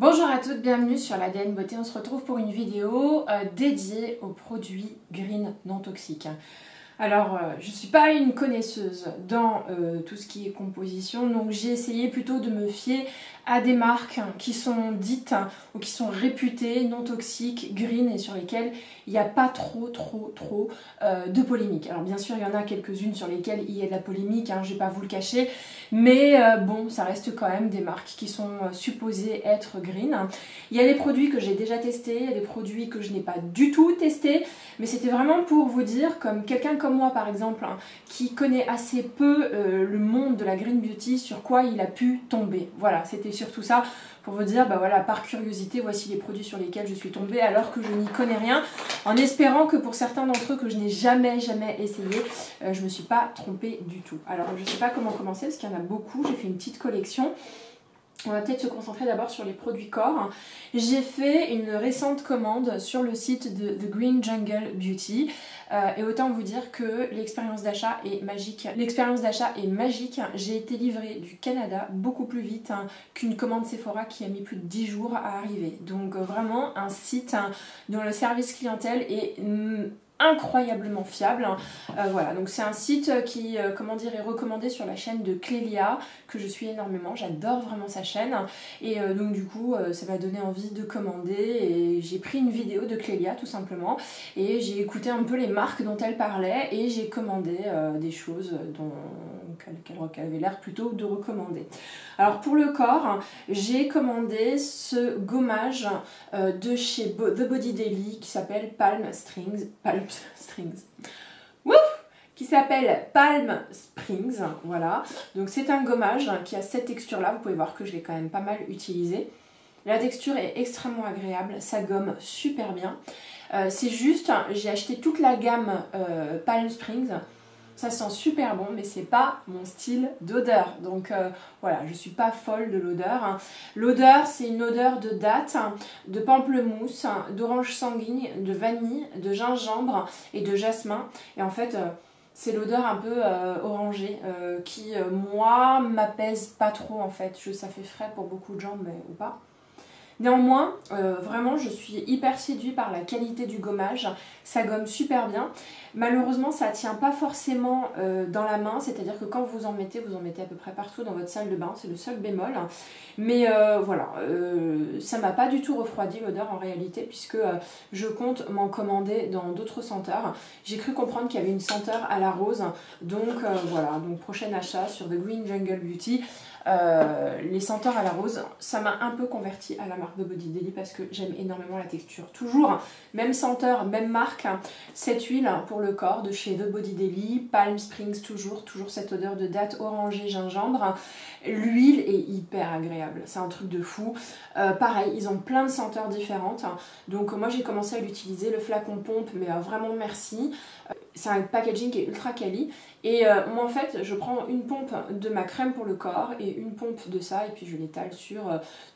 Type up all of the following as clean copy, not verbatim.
Bonjour à toutes, bienvenue sur l'ADN Beauté. On se retrouve pour une vidéo dédiée aux produits green non toxiques. Alors, je ne suis pas une connaisseuse dans tout ce qui est composition, donc j'ai essayé plutôt de me fier à des marques qui sont dites ou qui sont réputées non toxiques, green et sur lesquelles il n'y a pas trop de polémique. Alors bien sûr, il y en a quelques-unes sur lesquelles il y a de la polémique, je ne vais pas vous le cacher, mais bon, ça reste quand même des marques qui sont supposées être green. Il y a des produits que j'ai déjà testés, il y a des produits que je n'ai pas du tout testés, mais c'était vraiment pour vous dire, comme quelqu'un comme moi par exemple, qui connaît assez peu le monde de la green beauty, sur quoi il a pu tomber. Voilà, c'était surtout ça, pour vous dire, bah voilà, par curiosité, voici les produits sur lesquels je suis tombée alors que je n'y connais rien, en espérant que pour certains d'entre eux que je n'ai jamais essayé, je ne me suis pas trompée du tout. Alors je ne sais pas comment commencer parce qu'il y en a beaucoup, j'ai fait une petite collection. On va peut-être se concentrer d'abord sur les produits corps. J'ai fait une récente commande sur le site de The Green Jungle Beauty et autant vous dire que l'expérience d'achat est magique. L'expérience d'achat est magique. J'ai été livrée du Canada beaucoup plus vite qu'une commande Sephora qui a mis plus de 10 jours à arriver. Donc vraiment un site dont le service clientèle est incroyablement fiable. Voilà, donc c'est un site qui est recommandé sur la chaîne de Clélia, que je suis énormément, j'adore vraiment sa chaîne, et donc du coup ça m'a donné envie de commander, et j'ai pris une vidéo de Clélia tout simplement, et j'ai écouté un peu les marques dont elle parlait, et j'ai commandé des choses qu'elle avait l'air plutôt de recommander. Alors pour le corps, j'ai commandé ce gommage de chez The Body Daily qui s'appelle Palm Springs, qui s'appelle Palm Springs, voilà. Donc c'est un gommage qui a cette texture là, vous pouvez voir que je l'ai quand même pas mal utilisé. La texture est extrêmement agréable, ça gomme super bien. C'est juste, j'ai acheté toute la gamme Palm Springs. Ça sent super bon, mais c'est pas mon style d'odeur. Donc voilà, je suis pas folle de l'odeur. L'odeur, c'est une odeur de date, de pamplemousse, d'orange sanguine, de vanille, de gingembre et de jasmin. Et en fait, c'est l'odeur un peu orangée qui, moi, m'apaise pas trop en fait. Ça fait frais pour beaucoup de gens, mais ou pas. Néanmoins, vraiment, je suis hyper séduite par la qualité du gommage. Ça gomme super bien. Malheureusement, ça ne tient pas forcément dans la main. C'est-à-dire que quand vous en mettez à peu près partout dans votre salle de bain. C'est le seul bémol. Mais voilà, ça ne m'a pas du tout refroidi l'odeur en réalité, puisque je compte m'en commander dans d'autres senteurs. J'ai cru comprendre qu'il y avait une senteur à la rose. Donc voilà, donc prochain achat sur The Green Jungle Beauty. Les senteurs à la rose, ça m'a un peu converti à la marque de Body Daily parce que j'aime énormément la texture. Toujours, même senteur, même marque, cette huile pour le corps de chez The Body Daily, Palm Springs, toujours cette odeur de date orangée gingembre. L'huile est hyper agréable, c'est un truc de fou. Pareil, ils ont plein de senteurs différentes. Donc moi j'ai commencé à l'utiliser, le flacon pompe, mais vraiment merci. C'est un packaging qui est ultra quali. Et moi en fait je prends une pompe de ma crème pour le corps et une pompe de ça, et puis je l'étale sur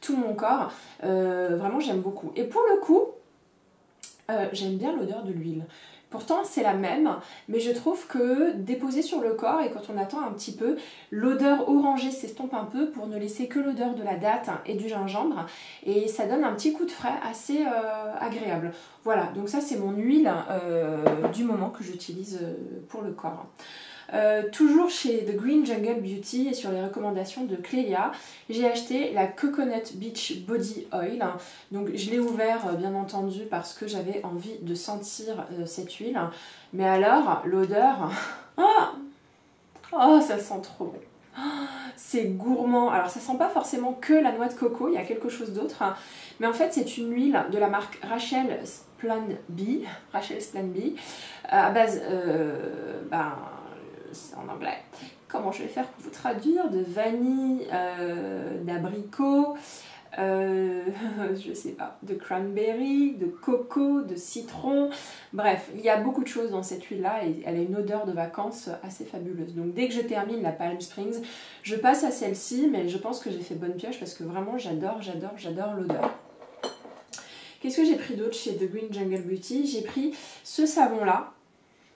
tout mon corps. Vraiment j'aime beaucoup. Et pour le coup, j'aime bien l'odeur de l'huile. Pourtant c'est la même, mais je trouve que déposée sur le corps et quand on attend un petit peu, l'odeur orangée s'estompe un peu pour ne laisser que l'odeur de la date et du gingembre, et ça donne un petit coup de frais assez agréable. Voilà, donc ça c'est mon huile du moment que j'utilise pour le corps. Toujours chez The Green Jungle Beauty et sur les recommandations de Clélia, j'ai acheté la Coconut Beach Body Oil. Donc je l'ai ouvert bien entendu parce que j'avais envie de sentir cette huile. Mais alors, l'odeur, oh ça sent trop bon. C'est gourmand. Alors ça sent pas forcément que la noix de coco, il y a quelque chose d'autre. Mais en fait c'est une huile de la marque Rachel Splan Bee, à base en anglais. Comment je vais faire pour vous traduire? De vanille, d'abricot, je sais pas, de cranberry, de coco, de citron. Bref, il y a beaucoup de choses dans cette huile là et elle a une odeur de vacances assez fabuleuse. Donc dès que je termine la Palm Springs, je passe à celle-ci, mais je pense que j'ai fait bonne pioche parce que vraiment j'adore l'odeur. Qu'est-ce que j'ai pris d'autre chez The Green Jungle Beauty? J'ai pris ce savon là.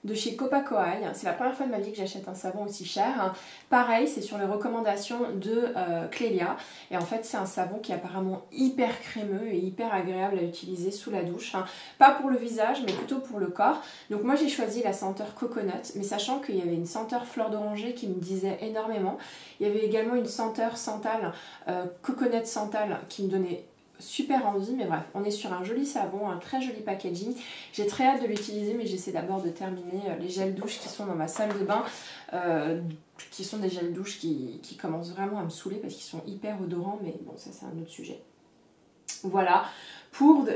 de chez Copacoaï. C'est la première fois de ma vie que j'achète un savon aussi cher. Pareil, c'est sur les recommandations de Clélia. Et en fait, c'est un savon qui est apparemment hyper crémeux et hyper agréable à utiliser sous la douche. Pas pour le visage, mais plutôt pour le corps. Donc moi, j'ai choisi la senteur coconut, mais sachant qu'il y avait une senteur fleur d'oranger qui me disait énormément. Il y avait également une senteur santal, coconut santal, qui me donnait super envie, mais bref, on est sur un joli savon, un très joli packaging. J'ai très hâte de l'utiliser, mais j'essaie d'abord de terminer les gels douche qui sont dans ma salle de bain, qui sont des gels douche qui commencent vraiment à me saouler parce qu'ils sont hyper odorants, mais bon, ça c'est un autre sujet. Voilà.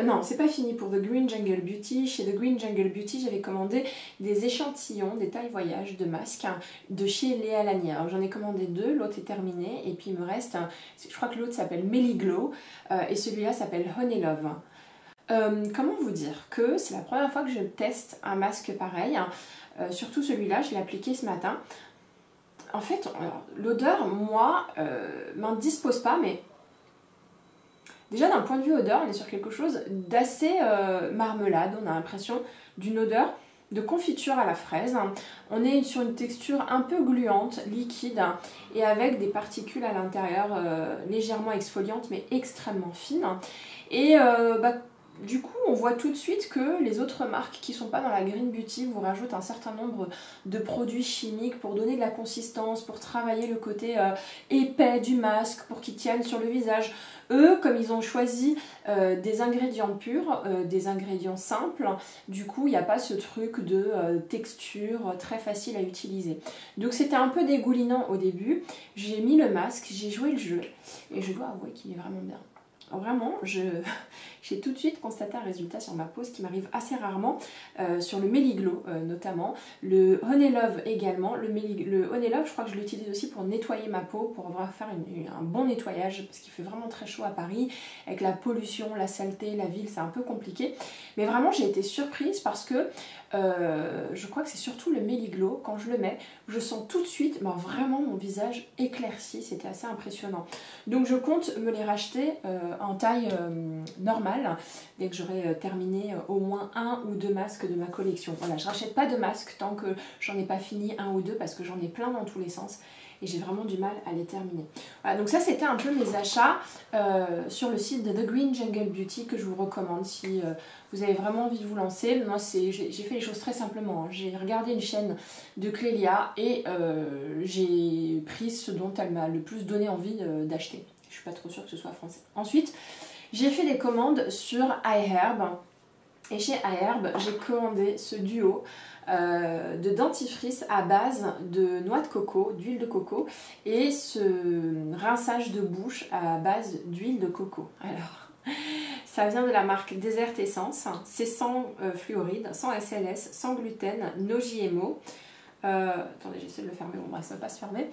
Non, c'est pas fini pour The Green Jungle Beauty. Chez The Green Jungle Beauty, j'avais commandé des échantillons, des tailles voyage de masques de chez Léa Lanier. Alors j'en ai commandé 2, l'autre est terminé, et puis il me reste, je crois que l'autre s'appelle Melly Glow, et celui-là s'appelle Honey Love. Comment vous dire que c'est la première fois que je teste un masque pareil, surtout celui-là, je l'ai appliqué ce matin. En fait, l'odeur, moi, m'indispose pas, mais déjà d'un point de vue odeur, on est sur quelque chose d'assez marmelade, on a l'impression d'une odeur de confiture à la fraise. On est sur une texture un peu gluante, liquide, et avec des particules à l'intérieur légèrement exfoliantes mais extrêmement fines. Et du coup, on voit tout de suite que les autres marques qui ne sont pas dans la Green Beauty vous rajoutent un certain nombre de produits chimiques pour donner de la consistance, pour travailler le côté épais du masque, pour qu'il tienne sur le visage. Eux, comme ils ont choisi des ingrédients purs, des ingrédients simples, du coup, il n'y a pas ce truc de texture très facile à utiliser. Donc c'était un peu dégoulinant au début. J'ai mis le masque, j'ai joué le jeu, et je dois avouer qu'il est vraiment bien. Vraiment, j'ai tout de suite constaté un résultat sur ma peau, ce qui m'arrive assez rarement, sur le Melly Glow notamment, le Honey Love également. Le Honey Love, je crois que je l'utilise aussi pour nettoyer ma peau, pour avoir faire un bon nettoyage, parce qu'il fait vraiment très chaud à Paris, avec la pollution, la saleté, la ville, c'est un peu compliqué. Mais vraiment, j'ai été surprise parce que je crois que c'est surtout le Melly Glow, quand je le mets, je sens tout de suite vraiment mon visage éclairci, c'était assez impressionnant. Donc je compte me les racheter en taille normale, dès que j'aurai terminé au moins 1 ou 2 masques de ma collection. Voilà, je rachète pas de masques tant que j'en ai pas fini 1 ou 2 parce que j'en ai plein dans tous les sens et j'ai vraiment du mal à les terminer. Voilà, donc ça c'était un peu mes achats sur le site de The Green Jungle Beauty que je vous recommande si vous avez vraiment envie de vous lancer. Moi j'ai fait les choses très simplement, j'ai regardé une chaîne de Clélia et j'ai pris ce dont elle m'a le plus donné envie d'acheter. Je suis pas trop sûre que ce soit français. Ensuite, j'ai fait des commandes sur iHerb. Et chez iHerb, j'ai commandé ce duo de dentifrice à base de noix de coco, d'huile de coco, et ce rinçage de bouche à base d'huile de coco. Alors, ça vient de la marque Desert Essence. C'est sans fluoride, sans SLS, sans gluten, no GMO. Attendez, j'essaie de le fermer, bon bref, ça va pas se fermer.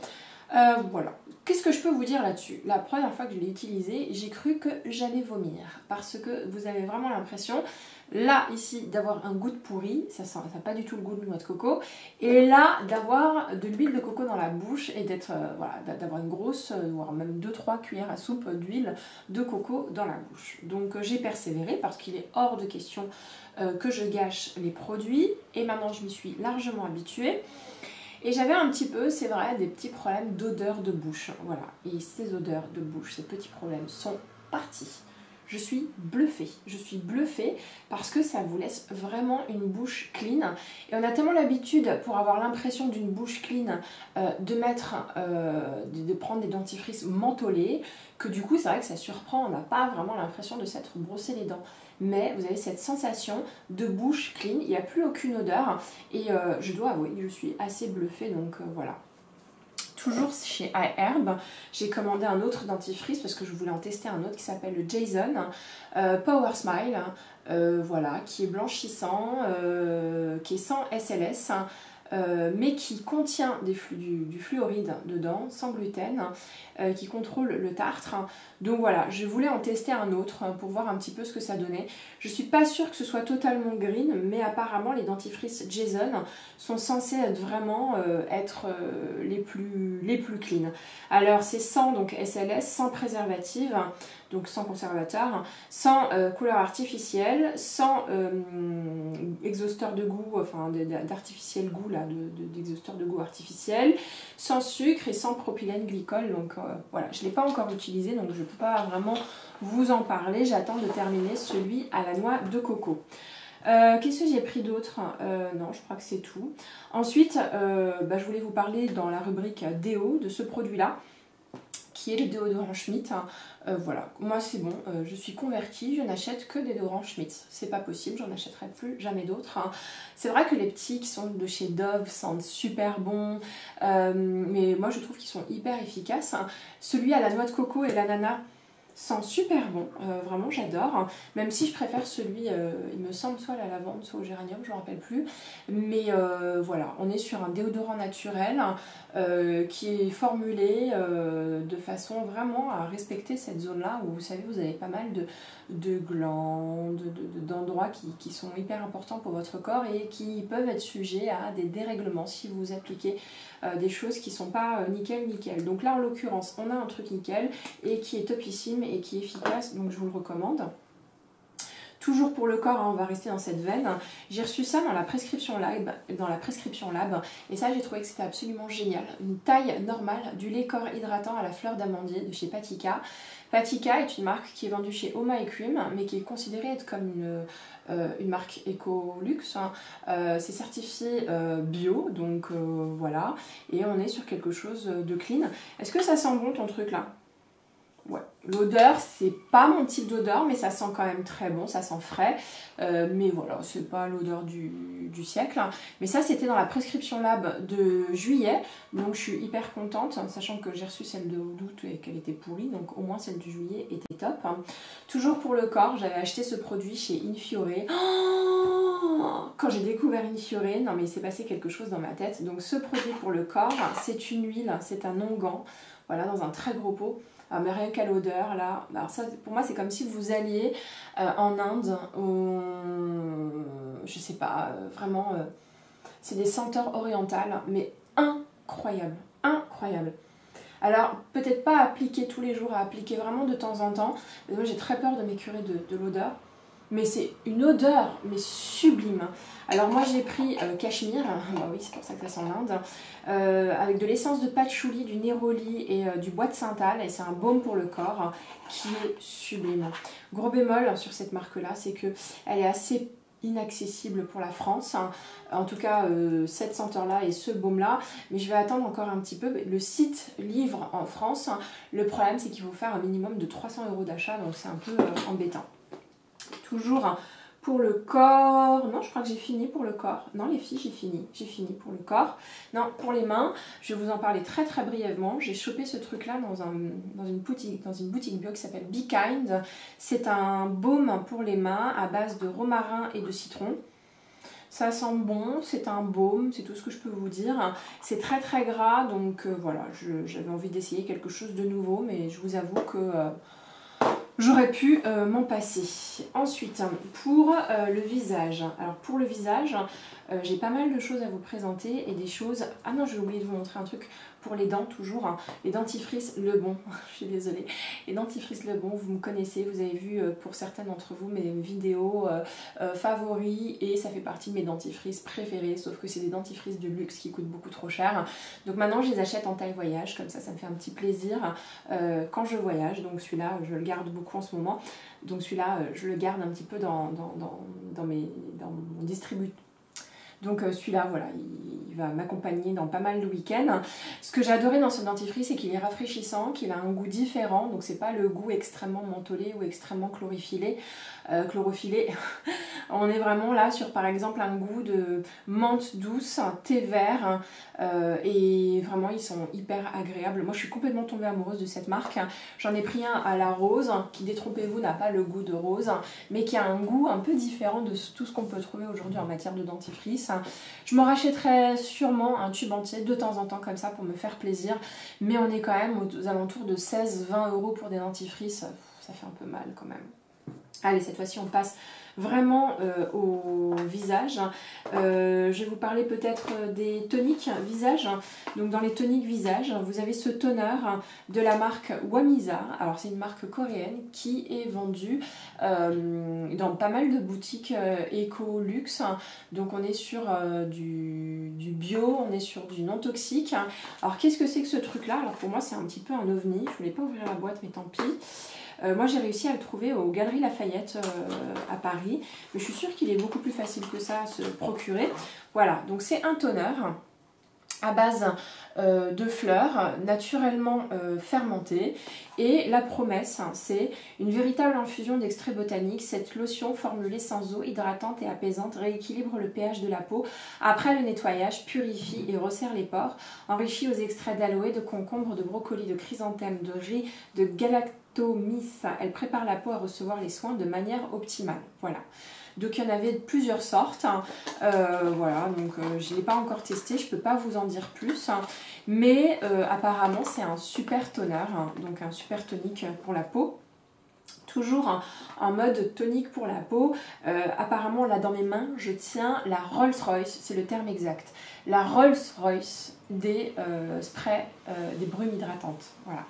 Voilà. Qu'est-ce que je peux vous dire là-dessus? La première fois que je l'ai utilisé, j'ai cru que j'allais vomir parce que vous avez vraiment l'impression, là, ici, d'avoir un goût de pourri, ça n'a pas du tout le goût de noix de coco, et là, d'avoir de l'huile de coco dans la bouche et d'être, voilà, d'avoir une grosse, voire même 2-3 cuillères à soupe d'huile de coco dans la bouche. Donc j'ai persévéré parce qu'il est hors de question que je gâche les produits et maintenant je m'y suis largement habituée. Et j'avais un petit peu, c'est vrai, des petits problèmes d'odeur de bouche. Voilà. Et ces odeurs de bouche, ces petits problèmes sont partis. Je suis bluffée. Je suis bluffée parce que ça vous laisse vraiment une bouche clean. Et on a tellement l'habitude, pour avoir l'impression d'une bouche clean, de prendre des dentifrices mentholés, que du coup, c'est vrai que ça surprend. On n'a pas vraiment l'impression de s'être brossé les dents. Mais vous avez cette sensation de bouche clean, il n'y a plus aucune odeur et je dois avouer que je suis assez bluffée, donc voilà. Toujours chez iHerb, j'ai commandé un autre dentifrice parce que je voulais en tester un autre qui s'appelle le Jason Power Smile, voilà, qui est blanchissant, qui est sans SLS. Mais qui contient du fluoride dedans, sans gluten, qui contrôle le tartre. Donc voilà, je voulais en tester un autre pour voir un petit peu ce que ça donnait. Je suis pas sûre que ce soit totalement green, mais apparemment les dentifrices Jason sont censés être vraiment les plus clean. Alors c'est sans donc SLS, sans préservatif, donc sans conservateur, sans couleur artificielle, sans exhausteur de goût, enfin d'artificiel goût là, d'exhausteur de goût artificiel, sans sucre et sans propylène glycol. Donc voilà, je ne l'ai pas encore utilisé, donc je ne peux pas vraiment vous en parler. J'attends de terminer celui à la noix de coco. Qu'est-ce que j'ai pris d'autre? Non, je crois que c'est tout. Ensuite, je voulais vous parler dans la rubrique déo de ce produit-là, qui est le déodorant Schmitt. Voilà, moi c'est bon, je suis convertie, je n'achète que des déodorants Schmitt. C'est pas possible, j'en achèterai plus jamais d'autres. C'est vrai que les petits qui sont de chez Dove sentent super bon, mais moi je trouve qu'ils sont hyper efficaces. Celui à la noix de coco et l'ananas sent super bon, vraiment j'adore, même si je préfère celui, il me semble soit à la lavande, soit au géranium, je ne me rappelle plus, mais voilà, on est sur un déodorant naturel qui est formulé de façon vraiment à respecter cette zone-là où vous savez, vous avez pas mal de glandes, d'endroits qui sont hyper importants pour votre corps et qui peuvent être sujets à des dérèglements si vous appliquez des choses qui ne sont pas nickel. Donc là en l'occurrence on a un truc nickel et qui est topissime et qui est efficace, donc je vous le recommande. Toujours pour le corps, hein, on va rester dans cette veine. J'ai reçu ça dans la prescription lab, et ça j'ai trouvé que c'était absolument génial. Une taille normale du lait corps hydratant à la fleur d'amandier de chez Patika. Patika est une marque qui est vendue chez Oma et Cream, mais qui est considérée être comme une marque éco-luxe. C'est certifié bio, donc voilà. Et on est sur quelque chose de clean. Est-ce que ça sent bon ton truc là? Ouais, l'odeur, c'est pas mon type d'odeur, mais ça sent quand même très bon, ça sent frais. Mais voilà, c'est pas l'odeur du siècle. Mais ça, c'était dans la prescription lab de juillet, donc je suis hyper contente, sachant que j'ai reçu celle d'août et qu'elle était pourrie, donc au moins celle du juillet était top. Toujours pour le corps, j'avais acheté ce produit chez Infiore. Quand j'ai découvert Infiore, non mais il s'est passé quelque chose dans ma tête. Donc ce produit pour le corps, c'est une huile, c'est un onguent, voilà, dans un très gros pot. Ah, mais rien qu'à l'odeur là, alors ça pour moi c'est comme si vous alliez en Inde, je sais pas, vraiment c'est des senteurs orientales, mais incroyable. Alors peut-être pas à appliquer tous les jours, à appliquer vraiment de temps en temps, mais moi j'ai très peur de m'écurer de l'odeur. Mais c'est une odeur, mais sublime. Alors moi j'ai pris cachemire, bah oui c'est pour ça que ça sent l'Inde, avec de l'essence de patchouli, du néroli et du bois de Santal, et c'est un baume pour le corps qui est sublime. Gros bémol sur cette marque là, c'est que elle est assez inaccessible pour la France, en tout cas cette senteur là et ce baume là, mais je vais attendre encore un petit peu. Le site livre en France, le problème c'est qu'il faut faire un minimum de 300 € d'achat, donc c'est un peu embêtant. Toujours pour le corps, non je crois que j'ai fini pour le corps, non les filles j'ai fini pour le corps. Non, pour les mains, je vais vous en parler très brièvement. J'ai chopé ce truc là dans une boutique bio qui s'appelle Be Kind. C'est un baume pour les mains à base de romarin et de citron. Ça sent bon, c'est un baume, c'est tout ce que je peux vous dire. C'est très gras, donc voilà, j'avais envie d'essayer quelque chose de nouveau, mais je vous avoue que j'aurais pu m'en passer. Ensuite, pour le visage. Alors pour le visage, j'ai pas mal de choses à vous présenter et des choses... Ah non, j'ai oublié de vous montrer un truc pour les dents toujours. Hein. Les dentifrices Lebon, je suis désolée. Les dentifrices Lebon, vous me connaissez, vous avez vu pour certains d'entre vous mes vidéos favoris et ça fait partie de mes dentifrices préférées, sauf que c'est des dentifrices de luxe qui coûtent beaucoup trop cher. Donc maintenant je les achète en taille voyage, comme ça me fait un petit plaisir quand je voyage. Donc celui-là, je le garde beaucoup en ce moment. Donc celui-là, je le garde un petit peu dans mon distributeur. Donc celui-là, voilà, il va m'accompagner dans pas mal de week-ends. Ce que j'ai adoré dans ce dentifrice, c'est qu'il est rafraîchissant, qu'il a un goût différent. Donc c'est pas le goût extrêmement mentholé ou extrêmement chlorophyllé. On est vraiment là sur par exemple un goût de menthe douce, thé vert. Et vraiment ils sont hyper agréables. Moi je suis complètement tombée amoureuse de cette marque. J'en ai pris un à la rose, qui détrompez-vous n'a pas le goût de rose, mais qui a un goût un peu différent de tout ce qu'on peut trouver aujourd'hui en matière de dentifrice. Je m'en rachèterai sûrement un tube entier de temps en temps comme ça pour me faire plaisir. Mais on est quand même aux alentours de 16-20 € pour des dentifrices. Ça fait un peu mal quand même. Allez, cette fois-ci on passe vraiment au visage. Je vais vous parler peut-être des toniques visage. Donc dans les toniques visage, vous avez ce toner de la marque Wamisa. Alors c'est une marque coréenne qui est vendue dans pas mal de boutiques éco-luxe. Donc on est sur du bio, on est sur du non toxique. Alors qu'est-ce que c'est que ce truc-là? Alors pour moi c'est un petit peu un ovni. Je voulais pas ouvrir la boîte mais tant pis. Moi j'ai réussi à le trouver aux Galeries Lafayette à Paris, mais je suis sûre qu'il est beaucoup plus facile que ça à se procurer. Voilà, donc c'est un toner à base de fleurs naturellement fermentées, et la promesse c'est une véritable infusion d'extrait botanique. Cette lotion formulée sans eau, hydratante et apaisante, rééquilibre le pH de la peau après le nettoyage, purifie et resserre les pores, enrichie aux extraits d'aloe, de concombre, de brocoli, de chrysanthème, de riz, de galactomis. Elle prépare la peau à recevoir les soins de manière optimale. Voilà. Donc il y en avait plusieurs sortes. Voilà, donc je ne l'ai pas encore testé, je ne peux pas vous en dire plus. Mais apparemment c'est un super toner, donc un super tonique pour la peau. Toujours en mode tonique pour la peau. Apparemment là dans mes mains je tiens la Rolls-Royce, c'est le terme exact. La Rolls-Royce des sprays, des brumes hydratantes. Voilà.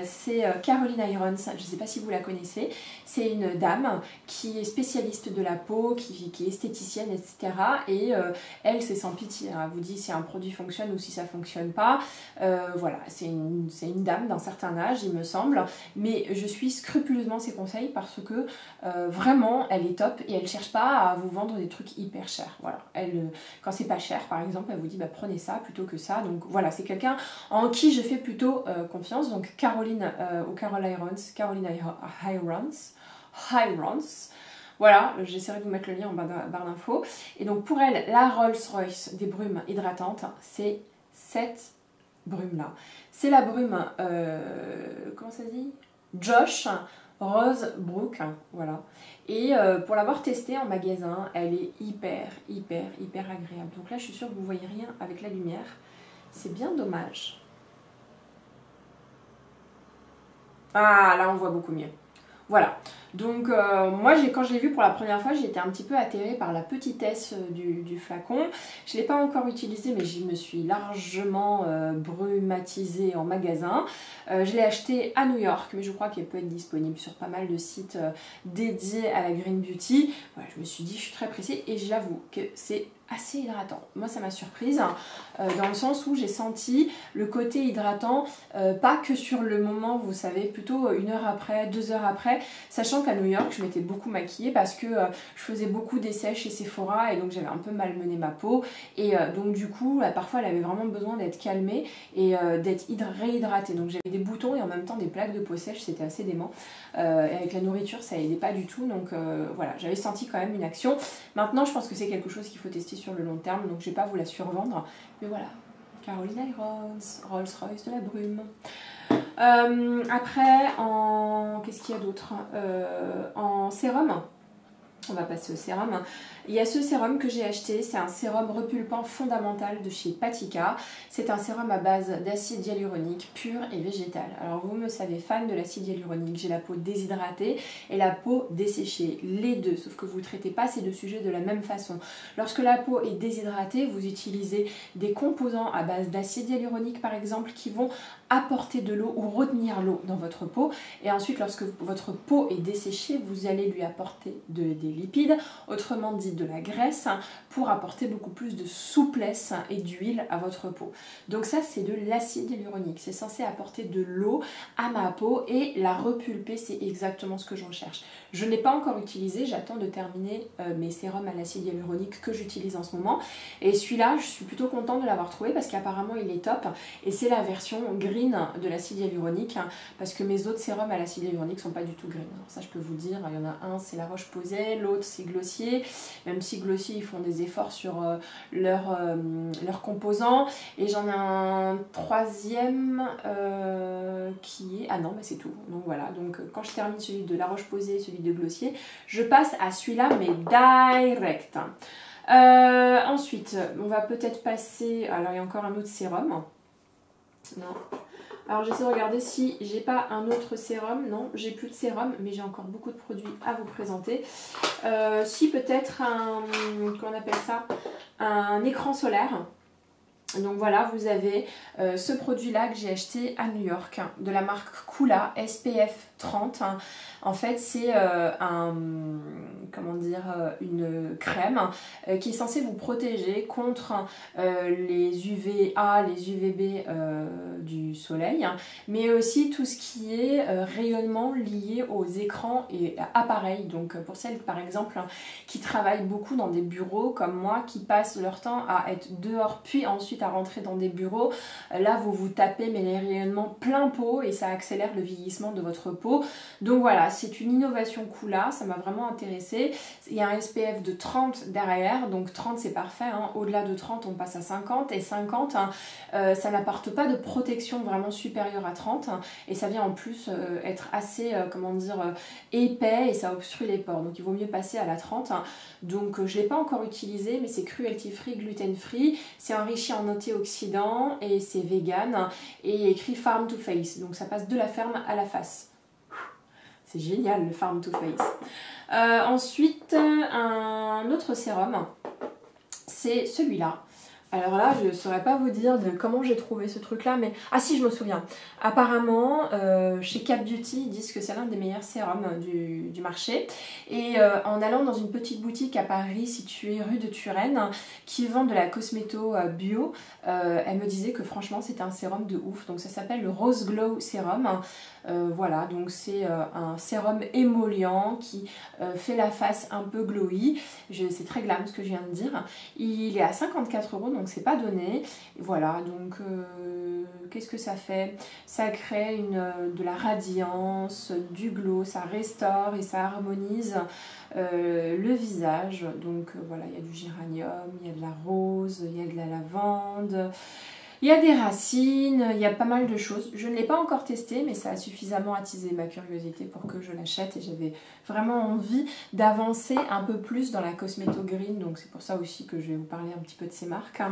C'est Caroline Irons, je ne sais pas si vous la connaissez, c'est une dame qui est spécialiste de la peau, qui est esthéticienne, etc. Et elle, c'est sans pitié, hein. Elle vous dit si un produit fonctionne ou si ça ne fonctionne pas. Voilà, c'est une dame d'un certain âge, il me semble, mais je suis scrupuleusement ses conseils parce que vraiment, elle est top et elle ne cherche pas à vous vendre des trucs hyper chers. Voilà, quand c'est pas cher, par exemple, elle vous dit bah, prenez ça plutôt que ça. Donc voilà, c'est quelqu'un en qui je fais plutôt confiance. Donc Caroline ou Caroline Irons. Voilà, j'essaierai de vous mettre le lien en barre d'infos. Et donc pour elle, la Rolls-Royce des brumes hydratantes, c'est cette brume-là. C'est la brume, comment ça se dit? Josh Rose Brook, voilà. Et pour l'avoir testée en magasin, elle est hyper agréable. Donc là, je suis sûre que vous ne voyez rien avec la lumière. C'est bien dommage. Ah, là on voit beaucoup mieux. Voilà. Donc moi quand je l'ai vu pour la première fois, j'ai été un petit peu atterrée par la petitesse du flacon. Je ne l'ai pas encore utilisé, mais je me suis largement brumatisée en magasin. Je l'ai acheté à New York, mais je crois qu'elle peut être disponible sur pas mal de sites dédiés à la Green Beauty. Voilà, je me suis dit, je suis très pressée et j'avoue que c'est assez hydratant. Moi ça m'a surprise dans le sens où j'ai senti le côté hydratant, pas que sur le moment, vous savez, plutôt 1 heure après, 2 heures après, sachant qu'à New York je m'étais beaucoup maquillée parce que je faisais beaucoup d'essais chez Sephora et donc j'avais un peu malmené ma peau et donc du coup parfois elle avait vraiment besoin d'être calmée et d'être réhydratée. Donc j'avais des boutons et en même temps des plaques de peau sèche, c'était assez dément. Et avec la nourriture ça aidait pas du tout, donc voilà, j'avais senti quand même une action. Maintenant je pense que c'est quelque chose qu'il faut tester sur le long terme, donc je vais pas vous la survendre, mais voilà, Caroline Irons, Rolls-Royce de la brume. Après, qu'est-ce qu'il y a d'autre? En sérum, on va passer au sérum. Il y a ce sérum que j'ai acheté, c'est un sérum repulpant fondamental de chez Patika. C'est un sérum à base d'acide hyaluronique pur et végétal. Alors vous me savez, fan de l'acide hyaluronique, j'ai la peau déshydratée et la peau desséchée, les deux, sauf que vous ne traitez pas ces deux sujets de la même façon. Lorsque la peau est déshydratée, vous utilisez des composants à base d'acide hyaluronique par exemple qui vont apporter de l'eau ou retenir l'eau dans votre peau, et ensuite lorsque votre peau est desséchée, vous allez lui apporter des lipides, autrement dit de la graisse, pour apporter beaucoup plus de souplesse et d'huile à votre peau. Donc ça c'est de l'acide hyaluronique, c'est censé apporter de l'eau à ma peau et la repulper, c'est exactement ce que je recherche. Je n'ai pas encore utilisé, j'attends de terminer mes sérums à l'acide hyaluronique que j'utilise en ce moment, et celui-là je suis plutôt contente de l'avoir trouvé parce qu'apparemment il est top et c'est la version green de l'acide hyaluronique, parce que mes autres sérums à l'acide hyaluronique sont pas du tout green. Alors ça je peux vous dire, il y en a un c'est La Roche-Posay, l'autre c'est Glossier, même si Glossier ils font des efforts sur leurs composants, et j'en ai un troisième qui est... Ah non, mais c'est tout. Donc voilà, donc quand je termine celui de La Roche-Posay, celui de Glossier, je passe à celui-là mais direct. Ensuite, on va peut-être passer... Alors, il y a encore un autre sérum. Non. Alors, j'essaie de regarder si j'ai pas un autre sérum. Non, j'ai plus de sérum, mais j'ai encore beaucoup de produits à vous présenter. Si, peut-être un... Comment on appelle ça? Un écran solaire. Donc voilà, vous avez ce produit-là que j'ai acheté à New York, hein, de la marque Coola SPF 30. Hein. En fait, c'est une crème qui est censée vous protéger contre les UVA, les UVB du soleil, hein, mais aussi tout ce qui est rayonnement lié aux écrans et appareils. Donc pour celles, par exemple, qui travaillent beaucoup dans des bureaux comme moi, qui passent leur temps à être dehors puis ensuite à rentrer dans des bureaux, là vous vous tapez mais les rayonnements plein pot et ça accélère le vieillissement de votre peau. Donc voilà, c'est une innovation Coola, ça m'a vraiment intéressée. Il y a un SPF de 30 derrière, donc 30 c'est parfait, hein. Au-delà de 30 on passe à 50 et 50 hein, ça n'apporte pas de protection vraiment supérieure à 30 hein, et ça vient en plus être assez épais et ça obstrue les pores, donc il vaut mieux passer à la 30 hein. Donc je ne l'ai pas encore utilisé mais c'est cruelty free, gluten free, c'est enrichi en antioxydants et c'est vegan et écrit farm to face, donc ça passe de la ferme à la face. C'est génial le farm to face. Ensuite un autre sérum, c'est celui-là. Alors là, je ne saurais pas vous dire de comment j'ai trouvé ce truc-là, mais... Ah si, je me souviens. Apparemment, chez Cap Beauty, ils disent que c'est l'un des meilleurs sérums du marché. Et en allant dans une petite boutique à Paris, située rue de Turenne, qui vend de la cosméto bio, elle me disait que franchement, c'était un sérum de ouf. Donc ça s'appelle le Rose Glow Sérum. Voilà, donc c'est un sérum émollient qui fait la face un peu glowy. C'est très glam ce que je viens de dire. Il est à 54 €, donc c'est pas donné. Voilà, donc qu'est-ce que ça fait? Ça crée de la radiance, du glow, ça restaure et ça harmonise le visage. Donc voilà, il y a du géranium, il y a de la rose, il y a de la lavande. Il y a des racines, il y a pas mal de choses. Je ne l'ai pas encore testé, mais ça a suffisamment attisé ma curiosité pour que je l'achète. Et j'avais vraiment envie d'avancer un peu plus dans la cosméto green. Donc c'est pour ça aussi que je vais vous parler un petit peu de ces marques.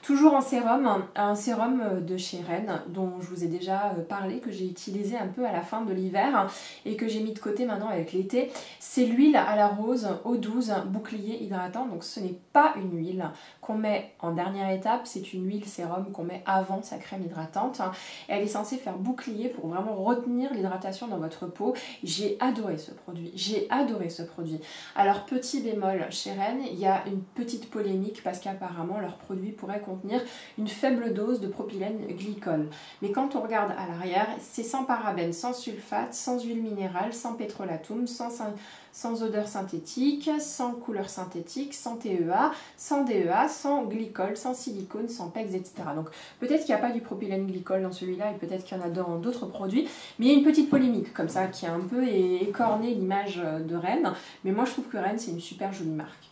Toujours en sérum, un sérum de chez Ren, dont je vous ai déjà parlé, que j'ai utilisé un peu à la fin de l'hiver et que j'ai mis de côté maintenant avec l'été. C'est l'huile à la rose eau douce bouclier hydratant. Donc ce n'est pas une huile qu'on met en dernière étape, c'est une huile sérum qu'on met avant sa crème hydratante. Elle est censée faire bouclier pour vraiment retenir l'hydratation dans votre peau. J'ai adoré ce produit, j'ai adoré ce produit. Alors petit bémol chez Ren, il y a une petite polémique parce qu'apparemment leur produit pourrait contenir une faible dose de propylène glycol. Mais quand on regarde à l'arrière, c'est sans parabènes, sans sulfate, sans huile minérale, sans pétrolatum, sans odeur synthétique, sans couleur synthétique, sans TEA, sans DEA, sans glycol, sans silicone, sans PEX, etc. Donc peut-être qu'il n'y a pas du propylène glycol dans celui-là et peut-être qu'il y en a dans d'autres produits, mais il y a une petite polémique comme ça qui a un peu écorné l'image de Ren, mais moi je trouve que Ren c'est une super jolie marque.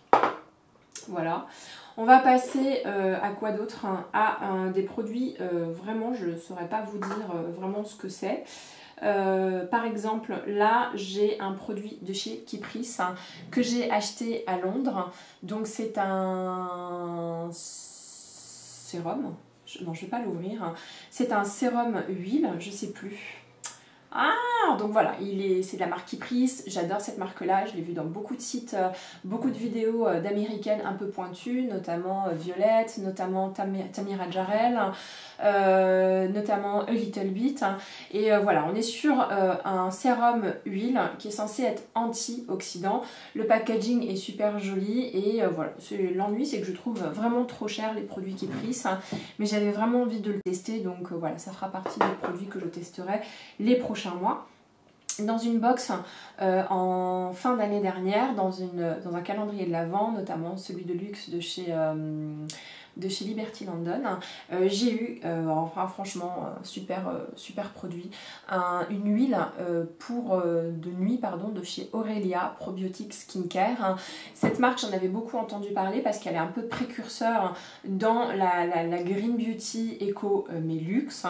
Voilà. On va passer à quoi d'autre? À des produits, vraiment je ne saurais pas vous dire vraiment ce que c'est. Par exemple, là j'ai un produit de chez Kypris que j'ai acheté à Londres. Donc c'est un sérum. Non, je ne vais pas l'ouvrir. C'est un sérum huile, je sais plus. Ah, donc voilà, c'est de la marque Kypris, j'adore cette marque-là, je l'ai vu dans beaucoup de sites, beaucoup de vidéos d'américaines un peu pointues, notamment Violette, notamment Tamira Jarrell, notamment A Little Bit. Et voilà, on est sur un sérum huile qui est censé être antioxydant. Le packaging est super joli et voilà, l'ennui c'est que je trouve vraiment trop cher les produits Kypris, mais j'avais vraiment envie de le tester, donc voilà, ça fera partie des produits que je testerai les prochains mois. Dans une box en fin d'année dernière, dans un calendrier de l'Avent, notamment celui de luxe de chez de chez Liberty London. J'ai eu, enfin, franchement, super produit, une huile de nuit de chez Aurelia Probiotic Skincare. Cette marque, j'en avais beaucoup entendu parler parce qu'elle est un peu précurseur dans la Green Beauty Eco mais luxe.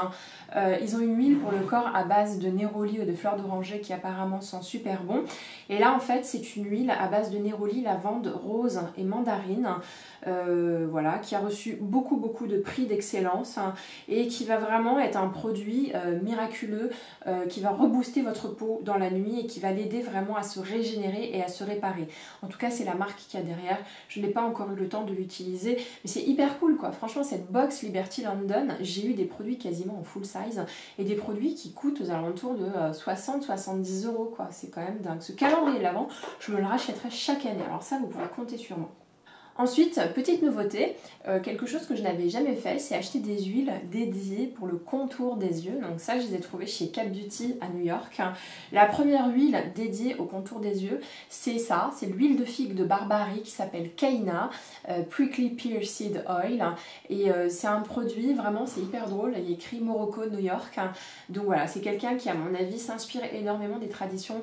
Ils ont une huile pour le corps à base de néroli ou de fleurs d'oranger qui apparemment sent super bon. Et là en fait c'est une huile à base de néroli, lavande, rose et mandarine. Voilà, qui a reçu beaucoup de prix d'excellence et qui va vraiment être un produit miraculeux qui va rebooster votre peau dans la nuit et qui va l'aider vraiment à se régénérer et à se réparer. En tout cas c'est la marque qu'il y a derrière, je n'ai pas encore eu le temps de l'utiliser mais c'est hyper cool quoi. Franchement cette box Liberty London, j'ai eu des produits quasiment en full size et des produits qui coûtent aux alentours de 60-70 € quoi, c'est quand même dingue. Ce calendrier de l'Avent, je me le rachèterai chaque année, alors ça vous pouvez compter sur moi. Ensuite, petite nouveauté, quelque chose que je n'avais jamais fait, c'est acheter des huiles dédiées pour le contour des yeux. Donc ça, je les ai trouvées chez Cap Beauty à New York. La première huile dédiée au contour des yeux, c'est ça, c'est l'huile de figue de Barbarie qui s'appelle Kaina, Prickly Pear Seed Oil. Et c'est un produit, vraiment, c'est hyper drôle, il y a écrit Morocco, New York. Donc voilà, c'est quelqu'un qui, à mon avis, s'inspire énormément des traditions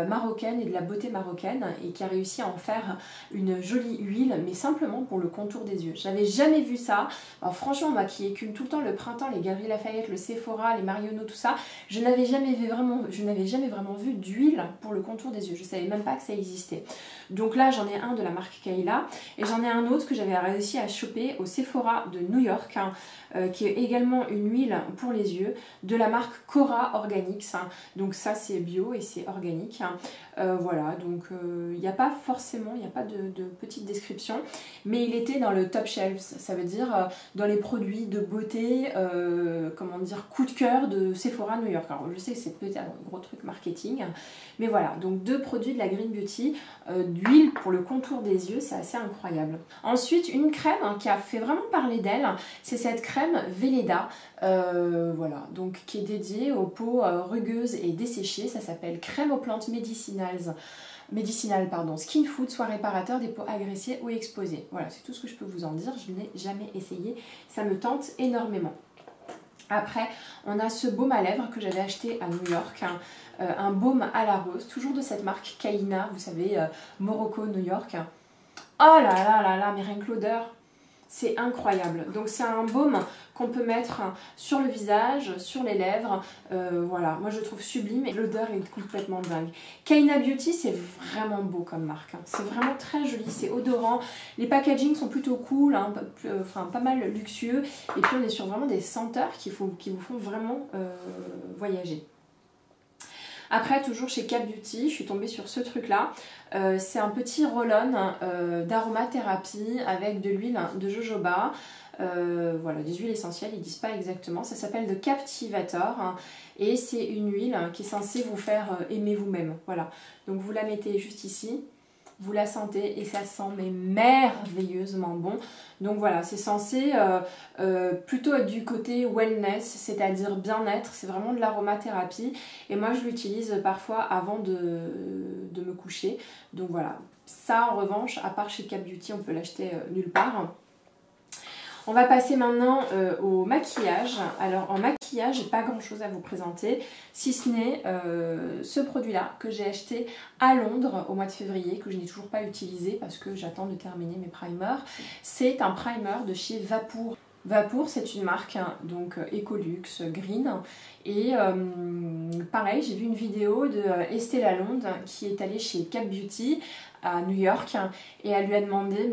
marocaines et de la beauté marocaine et qui a réussi à en faire une jolie huile, mais simplement pour le contour des yeux. J'avais jamais vu ça. Alors franchement, moi qui écume tout le temps le printemps, les Galeries Lafayette, le Sephora, les Marionneau, tout ça, je n'avais jamais vraiment vu d'huile pour le contour des yeux. Je savais même pas que ça existait. Donc là, j'en ai un de la marque Kayla et j'en ai un autre que j'avais réussi à choper au Sephora de New York, qui est également une huile pour les yeux de la marque Cora Organics. Donc ça, c'est bio et c'est organique. Voilà, donc il n'y a pas forcément, il n'y a pas de petite description, mais il était dans le top shelves, ça veut dire dans les produits de beauté, comment dire, coup de cœur de Sephora New York. Alors je sais que c'est peut-être un gros truc marketing, mais voilà, donc 2 produits de la Green Beauty, d'huile pour le contour des yeux, c'est assez incroyable. Ensuite, une crème qui a fait vraiment parler d'elle, c'est cette crème Velleda, voilà, donc qui est dédiée aux peaux rugueuses et desséchées. Ça s'appelle crème aux plantes médicinales, Skin Food, soit réparateur des peaux agressées ou exposées. Voilà, c'est tout ce que je peux vous en dire, je n'ai jamais essayé, ça me tente énormément. Après, on a ce baume à lèvres que j'avais acheté à New York, un baume à la rose, toujours de cette marque Kaina, vous savez, Morocco, New York. Oh là, mais rien que l'odeur, c'est incroyable. Donc c'est un baume qu'on peut mettre sur le visage, sur les lèvres, voilà, moi je le trouve sublime et l'odeur est complètement dingue. Kaina Beauty, c'est vraiment beau comme marque, hein. C'est vraiment très joli, c'est odorant, les packagings sont plutôt cool, hein, enfin pas mal luxueux, et puis on est sur vraiment des senteurs qui vous font vraiment voyager. Après, toujours chez Cap Beauty, je suis tombée sur ce truc là. C'est un petit roll-on d'aromathérapie avec de l'huile de jojoba. Voilà, des huiles essentielles, ils disent pas exactement. Ça s'appelle The Captivator et c'est une huile qui est censée vous faire aimer vous-même. Voilà, donc vous la mettez juste ici. Vous la sentez et ça sent mais merveilleusement bon. Donc voilà, c'est censé plutôt être du côté wellness, c'est-à-dire bien-être. C'est vraiment de l'aromathérapie. Et moi, je l'utilise parfois avant de me coucher. Donc voilà, ça en revanche, à part chez Cap Beauty, on peut l'acheter nulle part. On va passer maintenant au maquillage. Alors en maquillage, j'ai pas grand chose à vous présenter, si ce n'est ce produit-là que j'ai acheté à Londres au mois de février, que je n'ai toujours pas utilisé parce que j'attends de terminer mes primers. C'est un primer de chez Vapour. Vapour, c'est une marque hein, donc Ecolux, green. Et pareil, j'ai vu une vidéo de Estée Lalonde qui est allée chez Cap Beauty à New York et elle lui a demandé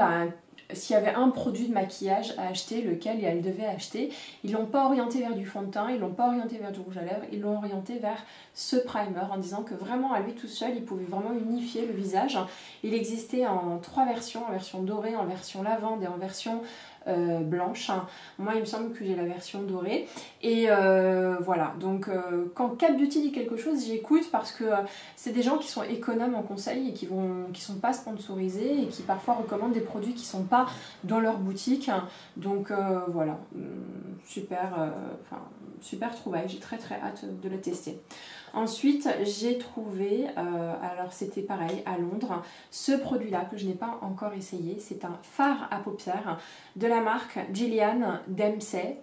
s'il y avait un produit de maquillage à acheter, lequel elle devait acheter. Ils l'ont pas orienté vers du fond de teint, ils l'ont pas orienté vers du rouge à lèvres, ils l'ont orienté vers ce primer en disant que vraiment à lui tout seul, il pouvait vraiment unifier le visage. Il existait en 3 versions, en version dorée, en version lavande et en version blanche. Moi il me semble que j'ai la version dorée et voilà, donc quand Cap Beauty dit quelque chose j'écoute parce que c'est des gens qui sont économes en conseil et qui sont pas sponsorisés et qui parfois recommandent des produits qui sont pas dans leur boutique, donc voilà, super trouvaille, j'ai très hâte de le tester. Ensuite, j'ai trouvé, alors c'était pareil à Londres, ce produit-là que je n'ai pas encore essayé. C'est un fard à paupières de la la marque Gillian Dempsey.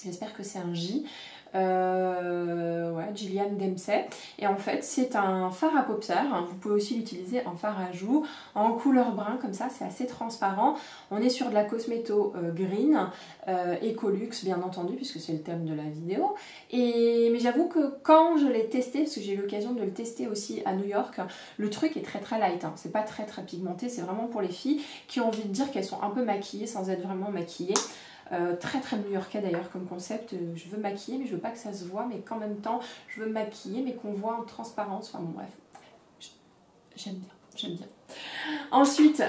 J'espère que c'est un J. Ouais, Gillian Dempsey. Et en fait, c'est un fard à paupières. Vous pouvez aussi l'utiliser en fard à joues, en couleur brun, comme ça, c'est assez transparent. On est sur de la cosméto green, Ecolux, bien entendu, puisque c'est le thème de la vidéo. Mais j'avoue que quand je l'ai testé, parce que j'ai eu l'occasion de le tester aussi à New York, le truc est très très light. Hein. C'est pas très très pigmenté, c'est vraiment pour les filles qui ont envie de dire qu'elles sont un peu maquillées sans être vraiment maquillées. Très très new-yorkais d'ailleurs comme concept, je veux maquiller mais je veux pas que ça se voit, mais qu'en même temps je veux maquiller mais qu'on voit en transparence, enfin bon bref, j'aime bien, j'aime bien. Ensuite,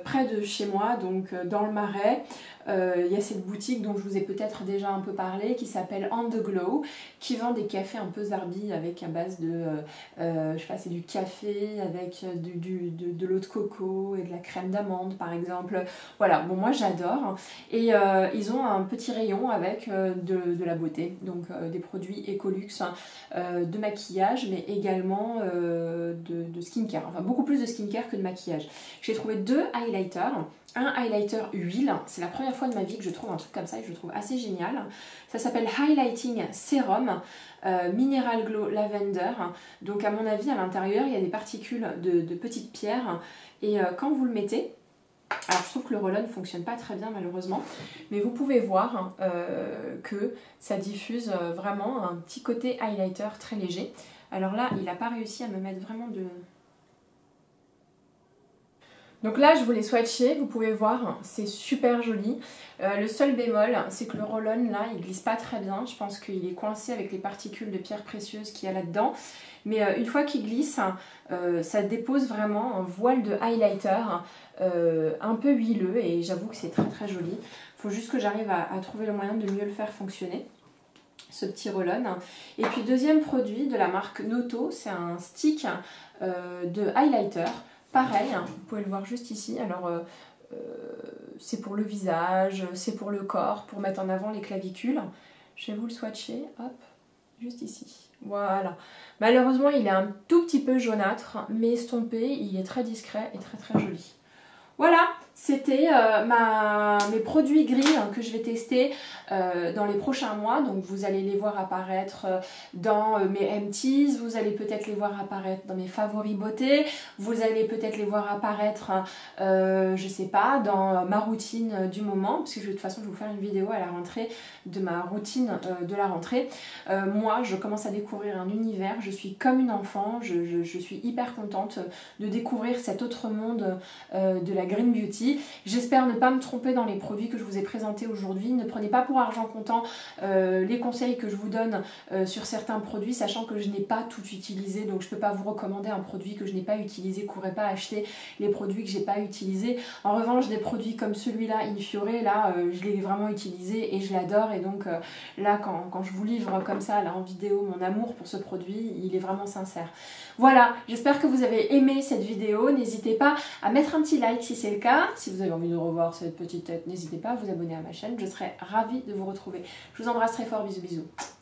près de chez moi, donc dans le Marais, il y a cette boutique dont je vous ai peut-être déjà un peu parlé, qui s'appelle On The Glow, qui vend des cafés un peu zarbi avec à base de, je sais pas, c'est du café avec de l'eau de coco et de la crème d'amande par exemple. Voilà, bon moi j'adore. Et ils ont un petit rayon avec de la beauté, donc des produits Ecolux, de maquillage, mais également de skincare, enfin beaucoup plus de skincare que de maquillage. J'ai trouvé 2 highlighters. Un highlighter huile, c'est la première fois de ma vie que je trouve un truc comme ça et je le trouve assez génial. Ça s'appelle Highlighting Serum Mineral Glow Lavender. Donc à mon avis à l'intérieur il y a des particules de petites pierres et quand vous le mettez, alors je trouve que le roll-on ne fonctionne pas très bien malheureusement, mais vous pouvez voir que ça diffuse vraiment un petit côté highlighter très léger. Alors là il n'a pas réussi à me mettre vraiment de... Donc là je vous l'ai swatché, vous pouvez voir, c'est super joli. Le seul bémol, c'est que le roll-on là, il glisse pas très bien. Je pense qu'il est coincé avec les particules de pierres précieuses qu'il y a là-dedans. Mais une fois qu'il glisse, ça dépose vraiment un voile de highlighter un peu huileux et j'avoue que c'est très très joli. Il faut juste que j'arrive à trouver le moyen de mieux le faire fonctionner, ce petit roll-on. Et puis deuxième produit de la marque Noto, c'est un stick de highlighter. Pareil, hein, vous pouvez le voir juste ici. Alors, c'est pour le visage, c'est pour le corps, pour mettre en avant les clavicules. Je vais vous le swatcher, hop, juste ici. Voilà. Malheureusement, il est un tout petit peu jaunâtre, mais estompé, il est très discret et très très joli. Voilà, c'était mes produits gris que je vais tester dans les prochains mois. Donc vous allez les voir apparaître dans mes empties, vous allez peut-être les voir apparaître dans mes favoris beauté, vous allez peut-être les voir apparaître, je sais pas, dans ma routine du moment, parce que de toute façon je vais vous faire une vidéo à la rentrée de ma routine de la rentrée. Moi je commence à découvrir un univers, je suis comme une enfant, je suis hyper contente de découvrir cet autre monde de la Green Beauty. J'espère ne pas me tromper dans les produits que je vous ai présentés aujourd'hui. Ne prenez pas pour argent comptant les conseils que je vous donne sur certains produits, sachant que je n'ai pas tout utilisé, donc je ne peux pas vous recommander un produit que je n'ai pas utilisé. Courez pas acheter les produits que j'ai pas utilisés. En revanche, des produits comme celui-là, Infiore, là, je l'ai vraiment utilisé et je l'adore. Et donc là, quand je vous livre comme ça, là en vidéo, mon amour pour ce produit, il est vraiment sincère. Voilà, j'espère que vous avez aimé cette vidéo. N'hésitez pas à mettre un petit like si c'est le cas. Si vous avez envie de revoir cette petite tête, n'hésitez pas à vous abonner à ma chaîne. Je serai ravie de vous retrouver. Je vous embrasse très fort. Bisous bisous.